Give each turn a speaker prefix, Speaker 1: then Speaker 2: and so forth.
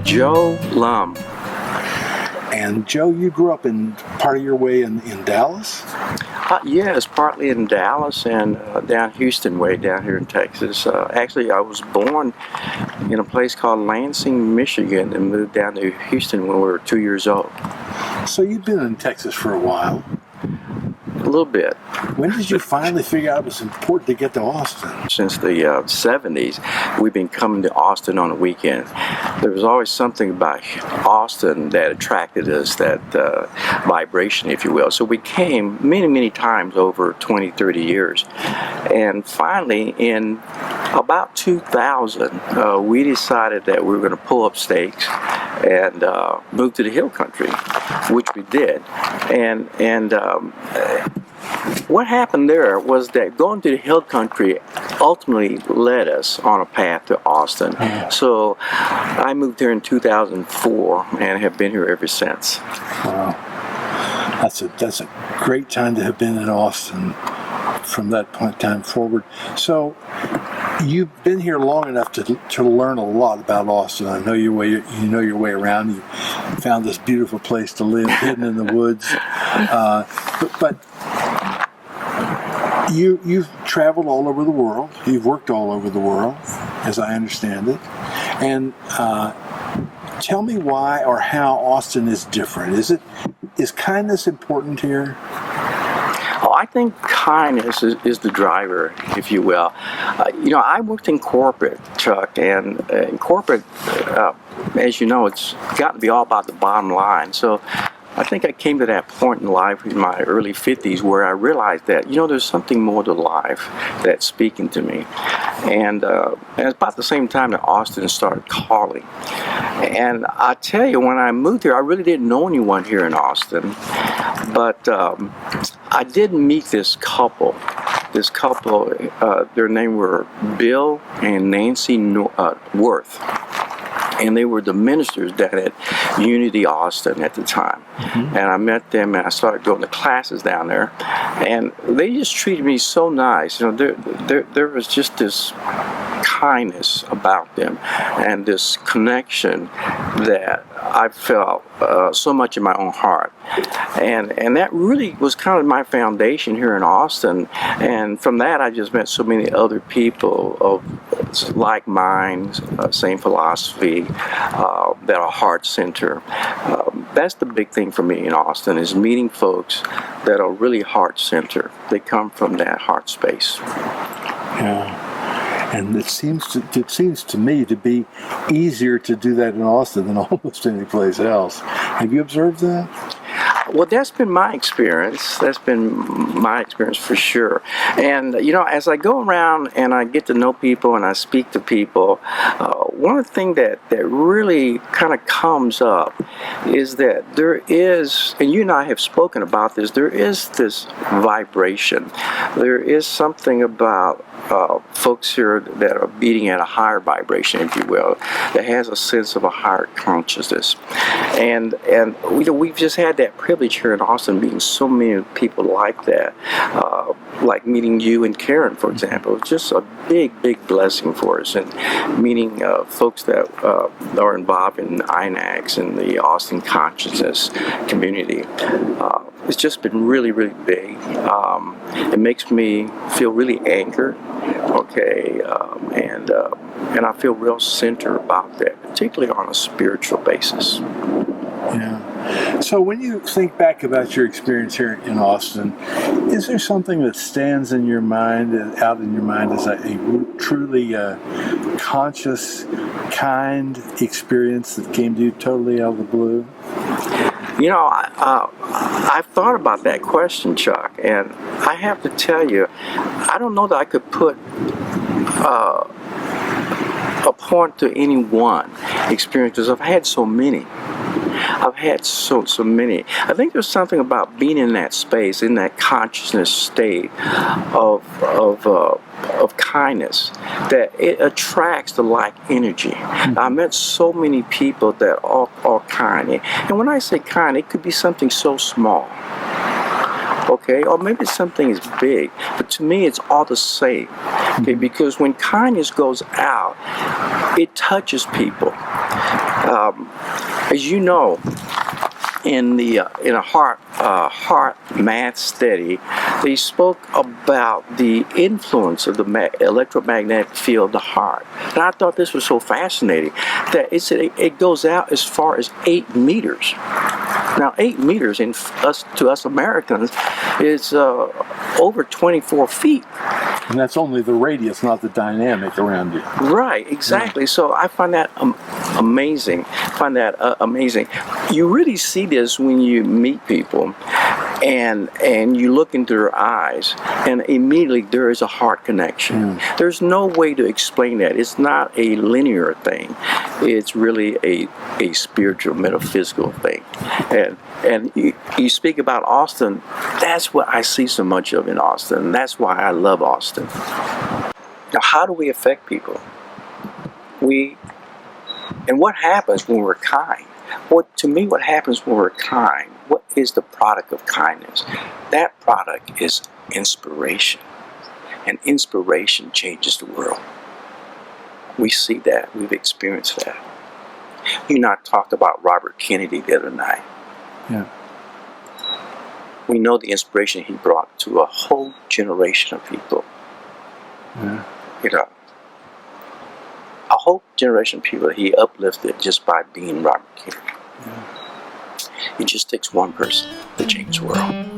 Speaker 1: Joe Lum.
Speaker 2: And Joe, you grew up in part of your way in Dallas?
Speaker 1: Yes, partly in Dallas and down Houston way, down here in Texas. Actually, I was born in a place called Lansing, Michigan, and moved down to Houston when we were 2 years old.
Speaker 2: So you've been in Texas for a while.
Speaker 1: A little bit.
Speaker 2: When did you finally figure out it was important to get to Austin?
Speaker 1: Since the 70s, we've been coming to Austin on the weekends. There was always something about Austin that attracted us, that vibration, if you will. So we came many, many times over 20, 30 years. And finally, in about 2000, we decided that we were going to pull up stakes and move to the hill country, which we did. And what happened there was that going to the hill country ultimately led us on a path to Austin. So I moved here in 2004 and have been here ever since.
Speaker 2: Wow. That's a great time to have been in Austin from that point in time forward. So you've been here long enough to learn a lot about Austin. I know you know your way around. You found this beautiful place to live, hidden in the woods. But you've traveled all over the world. You've worked all over the world, as I understand it. And tell me why or how Austin is different. Is kindness important here?
Speaker 1: Oh, I think kindness is the driver, if you will. I worked in corporate, Chuck, and in corporate, as you know, it's got to be all about the bottom line. So I think I came to that point in life in my early 50s where I realized that, there's something more to life that's speaking to me. And it's about the same time that Austin started calling. And I tell you, when I moved here, I really didn't know anyone here in Austin. But I did meet this couple. Their name were Bill and Nancy Worth. And they were the ministers down at Unity Austin at the time. Mm-hmm. And I met them and I started going to classes down there. And they just treated me so nice. There was just this kindness about them and this connection that I felt so much in my own heart. And that really was kind of my foundation here in Austin. And from that, I just met so many other people of like minds, same philosophy, that are heart-centered. That's the big thing for me in Austin, is meeting folks that are really heart-centered. They come from that heart space.
Speaker 2: Yeah. And it seems to me to be easier to do that in Austin than almost any place else. Have you observed that?
Speaker 1: Well, that's been my experience. That's been my experience for sure. And, as I go around and I get to know people and I speak to people, one of the things that really kind of comes up is that there is, and you and I have spoken about this, there is this vibration. There is something about folks here that are beating at a higher vibration, if you will, that has a sense of a higher consciousness. And we've just had that privilege here in Austin, meeting so many people like that, like meeting you and Karen, for example. It's just a big, big blessing for us, and meeting folks that are involved in INACS and the Austin Consciousness community. It's just been really, really big. It makes me feel really anchored, and I feel real centered about that, particularly on a spiritual basis.
Speaker 2: Yeah. So when you think back about your experience here in Austin, is there something that stands in your mind, out in your mind, as a truly conscious, kind experience that came to you totally out of the blue?
Speaker 1: I've thought about that question, Chuck, and I have to tell you, I don't know that I could put a point to any one experience, because I've had so many. I've had so many. I think there's something about being in that space, in that consciousness state of kindness, that it attracts the like energy. Mm-hmm. I met so many people that are kind, and when I say kind, it could be something so small. Or maybe something is big, but to me it's all the same. Because when kindness goes out, it touches people. As you know, in a heart math study, they spoke about the influence of the electromagnetic field of the heart. And I thought this was so fascinating that it goes out as far as 8 meters. Now, 8 meters to us Americans is over 24 feet.
Speaker 2: And that's only the radius, not the dynamic around you.
Speaker 1: Right, exactly. So I find that amazing. Amazing. You really see this when you meet people, and you look into their eyes, and immediately there is a heart connection. There's no way to explain that. It's not a linear thing. It's really a spiritual, metaphysical thing. And you speak about Austin. That's what I see so much of in Austin. That's why I love Austin. Now, how do we affect people? And what happens when we're kind? To me, what happens when we're kind? What is the product of kindness? That product is inspiration. And inspiration changes the world. We see that. We've experienced that. You and I talked about Robert Kennedy the other night.
Speaker 2: Yeah.
Speaker 1: We know the inspiration he brought to a whole generation of people.
Speaker 2: Yeah.
Speaker 1: You know, a whole generation of people he uplifted just by being Robert Kennedy.
Speaker 2: Yeah.
Speaker 1: It just takes one person to change the world.